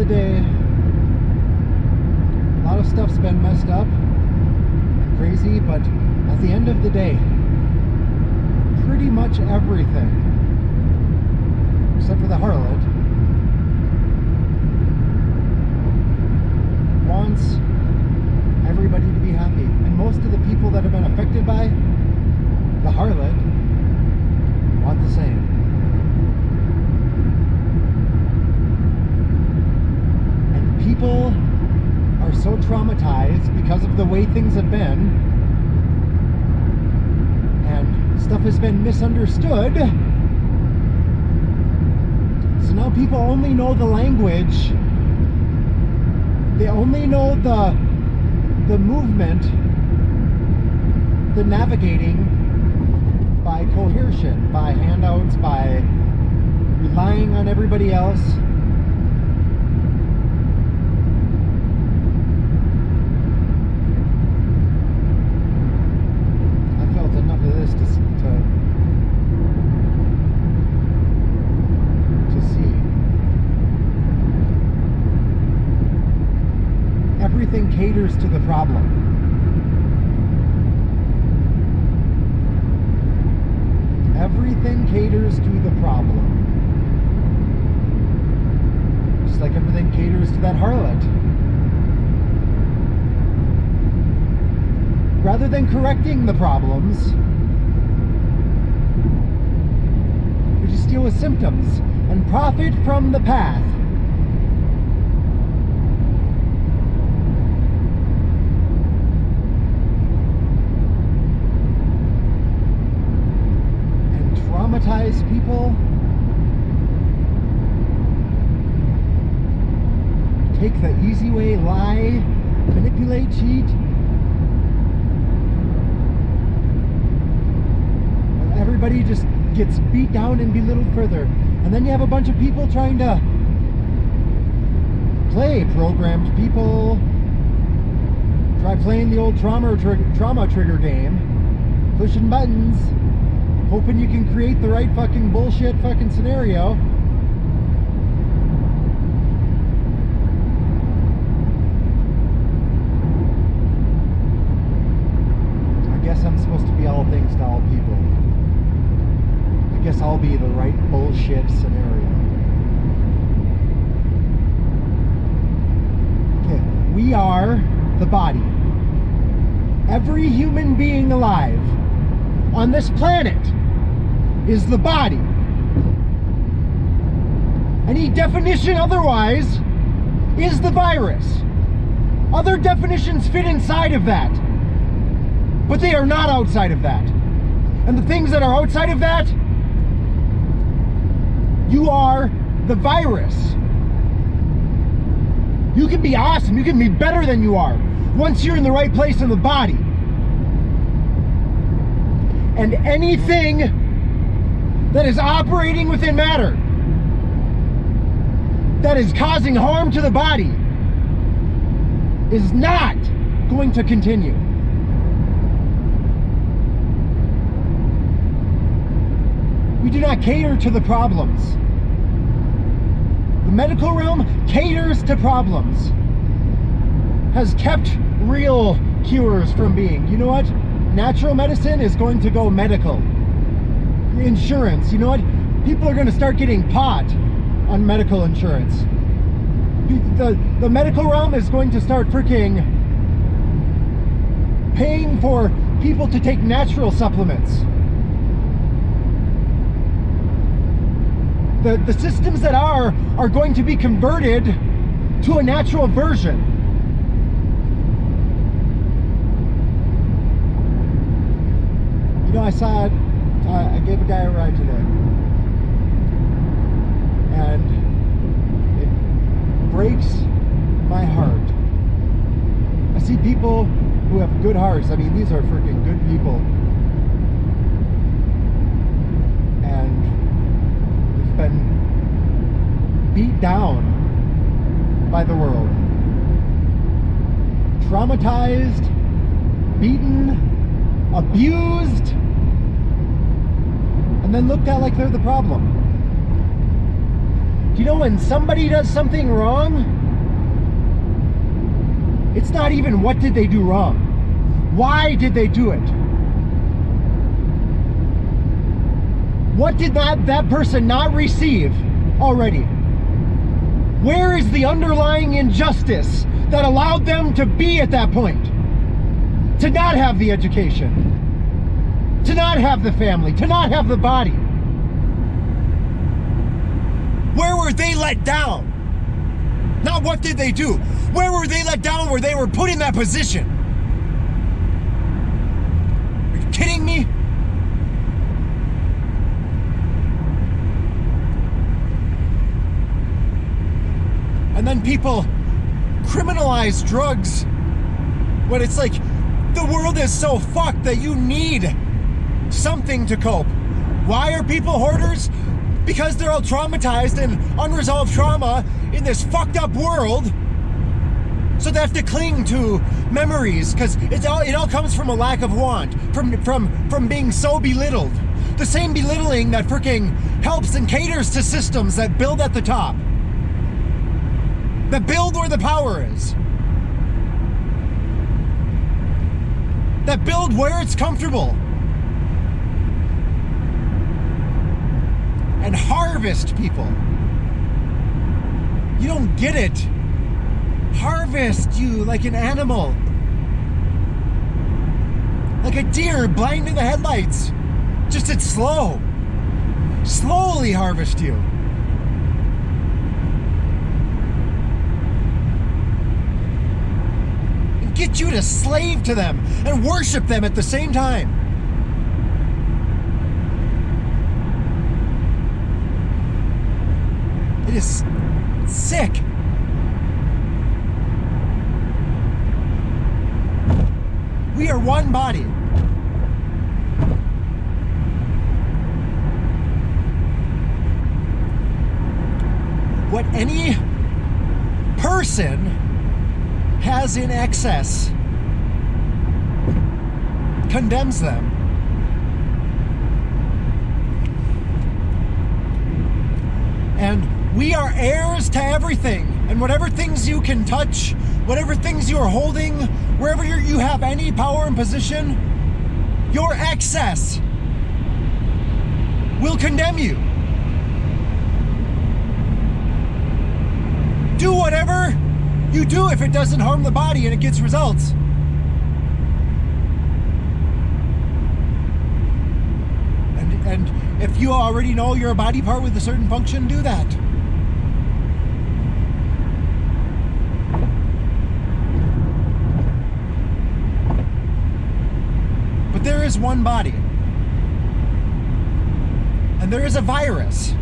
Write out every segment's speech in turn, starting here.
day, a lot of stuff's been messed up and crazy, but at the end of the day, pretty much everything, except for the harlot, wants everybody to be happy. And most of the people that have been affected by the harlot want the same. And people are so traumatized because of the way things have been, and stuff has been misunderstood. So now people only know the language, they only know the movement, the navigating by coercion, by handouts, by relying on everybody else. I felt enough of this to see. Everything caters to the problem. Everything caters to the problem. Just like everything caters to that harlot. Rather than correcting the problems, we just deal with symptoms and profit from the path. Traumatize people, take the easy way, lie, manipulate, cheat. Everybody just gets beat down and belittled further. And then you have a bunch of people trying to play programmed people. Try playing the old trauma trigger game, pushing buttons, hoping you can create the right fucking bullshit fucking scenario. I guess I'm supposed to be all things to all people. I guess I'll be the right bullshit scenario. Okay, we are the body. Every human being alive on this planet is the body. Any definition otherwise is the virus. Other definitions fit inside of that, but they are not outside of that. And the things that are outside of that, you are the virus. You can be awesome, you can be better than you are once you're in the right place in the body. And anything that is operating within matter, that is causing harm to the body, is not going to continue. We do not cater to the problems. The medical realm caters to problems, has kept real cures from being. You know what? Natural medicine is going to go medical. Insurance, you know what? People are going to start getting pot on medical insurance. The medical realm is going to start freaking paying for people to take natural supplements. The systems that are going to be converted to a natural version. You know, I saw it. I gave a guy a ride today, and it breaks my heart. I see people who have good hearts. I mean, these are freaking good people, and they've been beat down by the world, traumatized, beaten, abused, and then looked at like they're the problem. Do you know when somebody does something wrong, it's not even what did they do wrong. Why did they do it? What did that person not receive already? Where is the underlying injustice that allowed them to be at that point? To not have the education, to not have the family, to not have the body. Where were they let down? Not what did they do. Where were they let down where they were put in that position? Are you kidding me? And then people criminalize drugs when it's like the world is so fucked that you need something to cope. Why are people hoarders? Because they're all traumatized and unresolved trauma in this fucked up world. So they have to cling to memories because it all comes from a lack of want, from being so belittled. The same belittling that freaking helps and caters to systems that build at the top. That build where the power is. That build where it's comfortable. And harvest people. You don't get it. Harvest you like an animal. Like a deer blind in the headlights. Just it's slow. Slowly harvest you. And get you to slave to them and worship them at the same time. It is sick. We are one body. What any person has in excess condemns them. And we are heirs to everything, and whatever things you can touch, whatever things you are holding, wherever you have any power and position, your excess will condemn you. Do whatever you do if it doesn't harm the body and it gets results. And if you already know you're a body part with a certain function, do that. But there is one body. And there is a virus.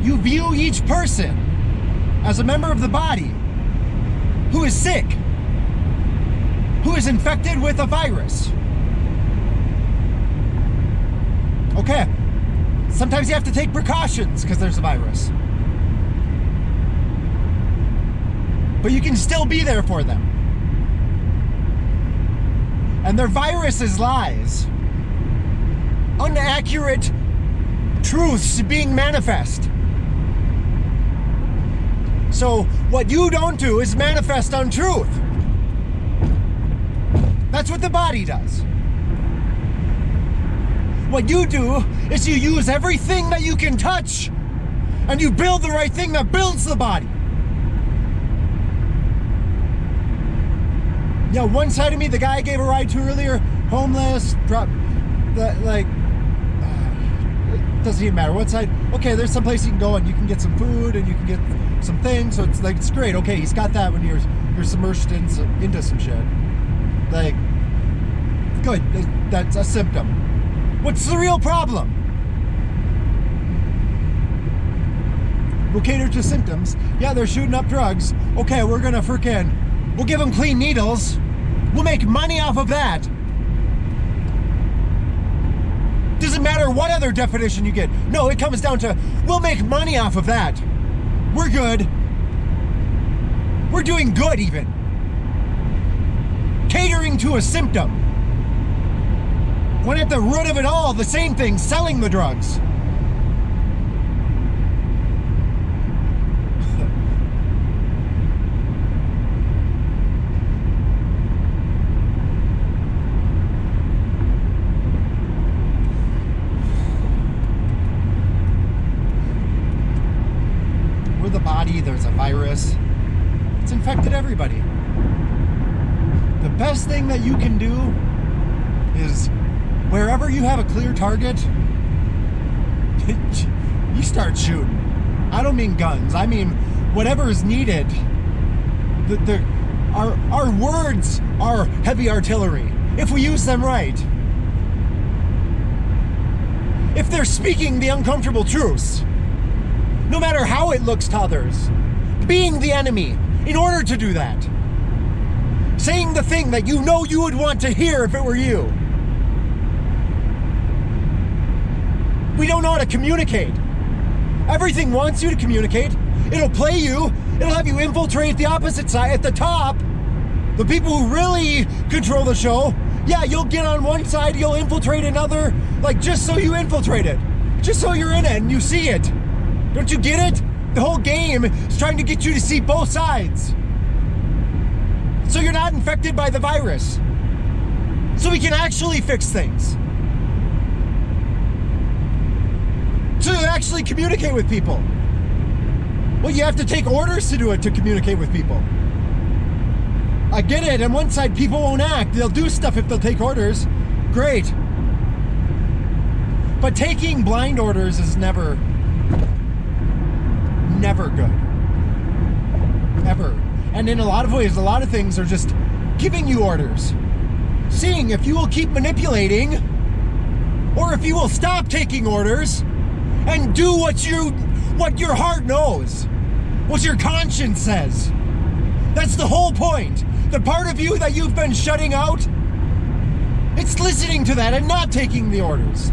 You view each person as a member of the body who is sick, who is infected with a virus. Okay, sometimes you have to take precautions because there's a virus. But you can still be there for them. And their virus is lies. Inaccurate truths being manifest. So what you don't do is manifest untruth. That's what the body does. What you do is you use everything that you can touch and you build the right thing that builds the body. Yeah, one side of me, the guy I gave a ride to earlier, homeless, it doesn't even matter what side. Okay, there's some place you can go and you can get some food and you can get some things, so it's great. Okay, he's got that when you're submerged into some shit. Like, good, that's a symptom. What's the real problem? We'll cater to symptoms. Yeah, they're shooting up drugs. Okay, we'll give them clean needles. We'll make money off of that. Doesn't matter what other definition you get. No, it comes down to, we'll make money off of that. We're good. We're doing good even. Catering to a symptom. When at the root of it all, the same thing, selling the drugs. With the body, there's a virus. It's infected everybody. The best thing that you can do is wherever you have a clear target, you start shooting. I don't mean guns. I mean whatever is needed. Our words are heavy artillery if we use them right. If they're speaking the uncomfortable truths, no matter how it looks to others, being the enemy in order to do that, saying the thing that you know you would want to hear if it were you. We don't know how to communicate. Everything wants you to communicate. It'll play you. It'll have you infiltrate the opposite side at the top. The people who really control the show, yeah, you'll get on one side, you'll infiltrate another, like just so you infiltrate it. Just so you're in it and you see it. Don't you get it? The whole game is trying to get you to see both sides. So you're not infected by the virus. So we can actually fix things. To actually communicate with people. Well, you have to take orders to do it, to communicate with people. I get it. On one side, people won't act. They'll do stuff if they'll take orders. Great. But taking blind orders is never good. Ever. And in a lot of ways, a lot of things are just giving you orders. Seeing if you will keep manipulating, or if you will stop taking orders and do what your heart knows, what your conscience says. That's the whole point. The part of you that you've been shutting out, it's listening to that and not taking the orders.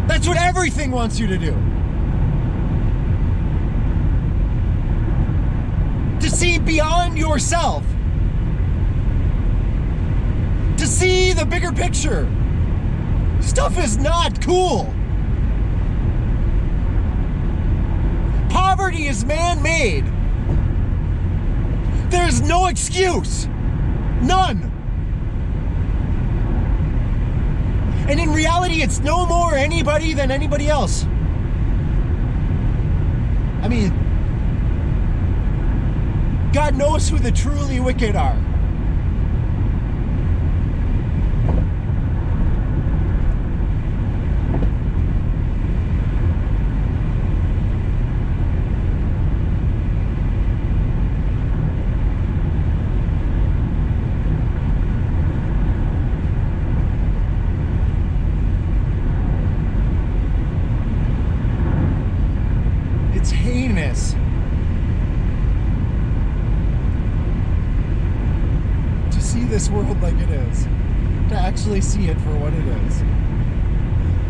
That's what everything wants you to do. To see beyond yourself. To see the bigger picture. Stuff is not cool. Poverty is man-made. There's no excuse. None. And in reality, it's no more anybody than anybody else. I mean, God knows who the truly wicked are. It's heinous. To see this world like it is. To actually see it for what it is.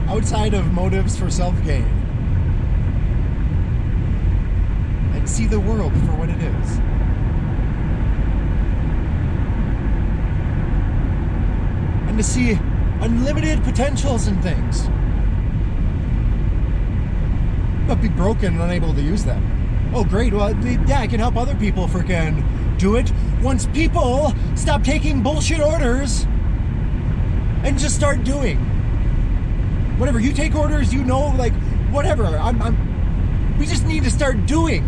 Outside of motives for self-gain. And see the world for what it is. And to see unlimited potentials in things. But be broken and unable to use them. Oh, great. Well, yeah, I can help other people freaking do it. Once people stop taking bullshit orders and just start doing. Whatever, you take orders, you know, like, whatever. We just need to start doing.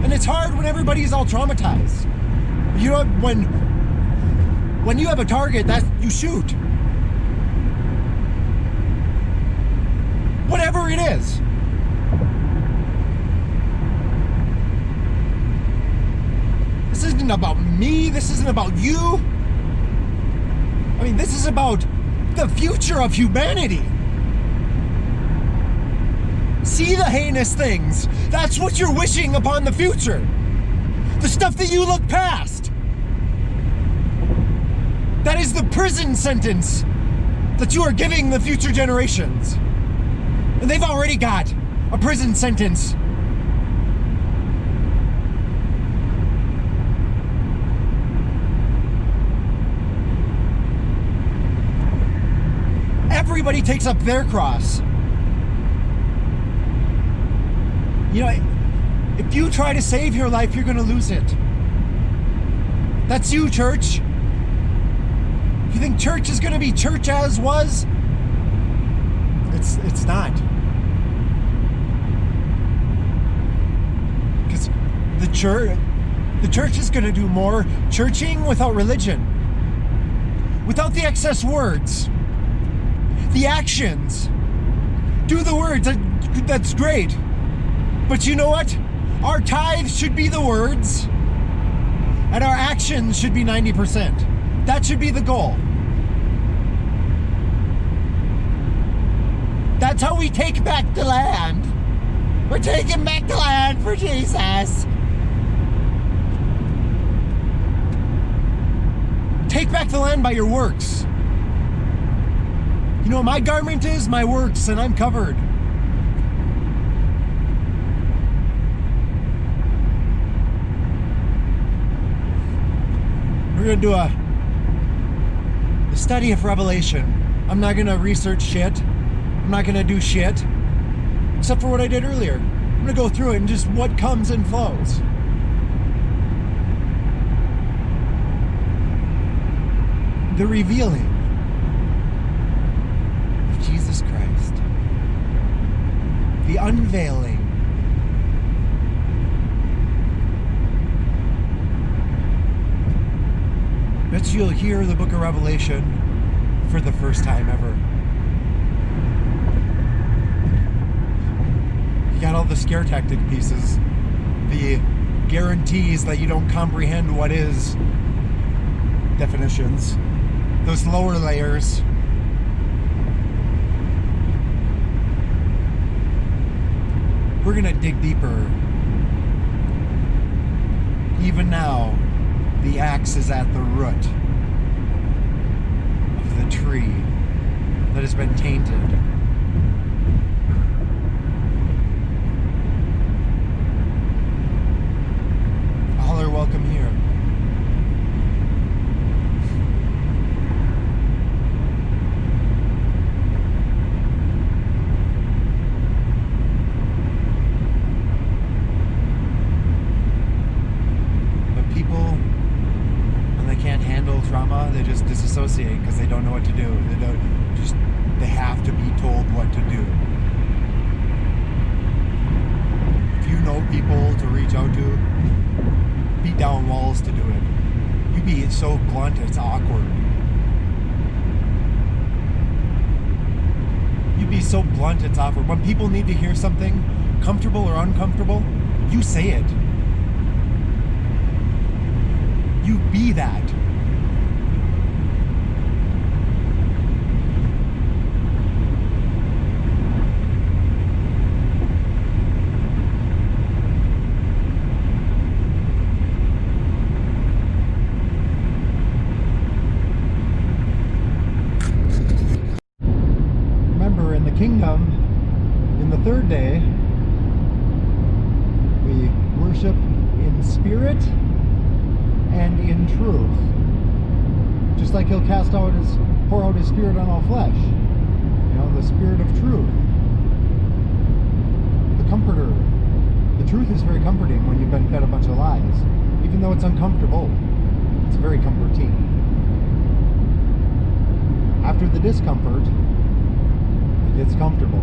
And it's hard when everybody's all traumatized. You know, when you have a target, you shoot. Whatever it is. This isn't about me. This isn't about you. I mean, this is about the future of humanity. See the heinous things. That's what you're wishing upon the future. The stuff that you look past. That is the prison sentence that you are giving the future generations. And they've already got a prison sentence. Everybody takes up their cross. You know, if you try to save your life, you're going to lose it. That's you, church. You think church is going to be church as was? It's not. Because the church is going to do more churching without religion. Without the excess words. The actions. Do the words. That's great. But you know what? Our tithe should be the words. And our actions should be 90%. That should be the goal. That's how we take back the land. We're taking back the land for Jesus. Take back the land by your works. You know what my garment is? My works, and I'm covered. We're going to do a study of Revelation. I'm not going to research shit. I'm not going to do shit. Except for what I did earlier. I'm going to go through it and just what comes and flows. The revealing of Jesus Christ. The unveiling. Bet you'll hear the book of Revelation for the first time ever. You got all the scare tactic pieces, the guarantees that you don't comprehend what is, definitions, those lower layers. We're gonna dig deeper. Even now, the axe is at the root of the tree that has been tainted. All are welcome here. But people, can't handle trauma, they just disassociate because they don't know what to do. They have to be told what to do. If you know people to reach out to, beat down walls to do it. You be so blunt it's awkward. You be so blunt it's awkward. When people need to hear something, comfortable or uncomfortable, you say it. You be that. Remember, in the kingdom, in the third day, we worship in spirit and in truth. Just like he'll pour out his spirit on all flesh. You know, the spirit of truth. The comforter. The truth is very comforting when you've been fed a bunch of lies. Even though it's uncomfortable, it's very comforting. After the discomfort, it gets comfortable.